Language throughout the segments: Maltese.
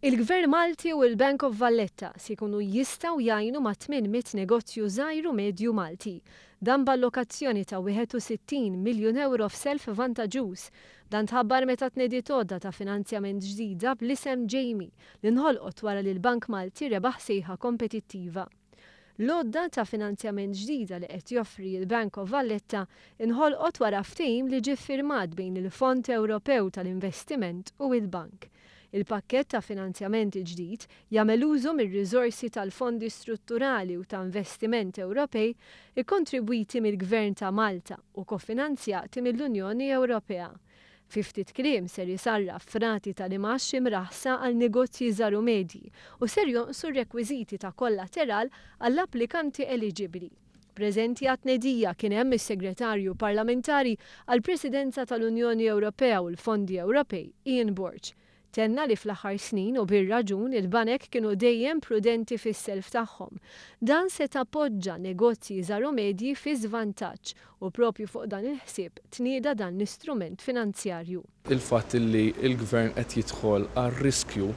Il-Gvern Malti u l-Bank of Valletta se jkunu jistgħu jgħinu ma' 800 negozju żgħir u medju Malti. Dan b'allokazzjoni ta' 61 miljun euro f'self vantaġġjuż. Dan tħabbar meta tnediet għodda ta' finanzjament ġdida bl-isem JAIME li nħolqot wara li l-Bank Malti rebaħ sejħa kompetittiva. L-għodda ta' finanzjament ġdida li qed joffri l-Bank of Valletta inħolqot wara ftehim li ġie ffirmat bejn il-Fond Ewropew tal-Investiment u l-Bank. Il-pakkett ta' finanzjament ġdid jagħmel użu mir-riżorsi tal-fondi strutturali u ta' investiment Ewropej ikkontribwiti mill-Gvern ta' Malta u kofinanzjati mill-Unjoni Ewropea. Fi ftit kliem ser jisarraf frati tal-imax imraħsa għal negozji żgħar u medji u ser jonqsu r-rekwiżiti ta' kollateral għall-applikanti eliġibbli. Preżenti għat-tnedija kien hemm is-Segretarju Parlamentari għall-Presidenza tal-Unjoni Ewropea u l-Fondi Ewropej Ian Borg. Tenna li fl-aħħar snin u bir-raġun il-banek kienu dejjem prudenti fis-self tagħhom. Dan se tappoġġa negozji żgħar u medji fi żvantaġġ u propju fuq dan il-ħsieb tnieda dan l-istrument finanzjarju. Il-fatt li l-Gvern qed jidħol għar-riskju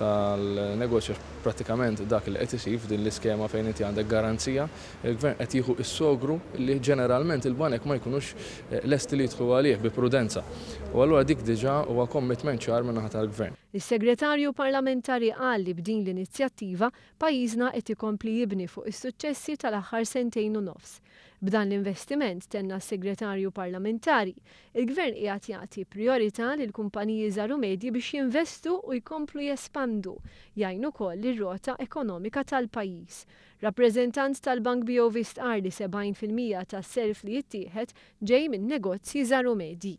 tal-negozju pratikament dak li qed isir f'din l-iskema fejn inti għandek garanzija, il-Gvern qed jieħu s-sogru li ġeneralment il-banek ma jkunux lesti li jidħlu għalih bi prudenza. U allura dik diġà huwa commitment ċar min naħa tal-Gvern. Is-Segretarju Parlamentari qal li b'din l-inizjattiva pajjiżna qed ikompli jibni fuq is-suċċessi tal-aħħar sentejn u nofs. B'dan l-investiment tenna s-Segretarju Parlamentari, il-Gvern qiegħed jagħti priorità lil kumpaniji żgħar u medji biex jinvestu u jkomplu jespandu, jgħinu wkoll lir-rota ekonomika tal-pajjiż. Rappreżentant tal-Bank BOV stqar li 70% tas-self li jittieħed ġej minn negozji żgħar u medji.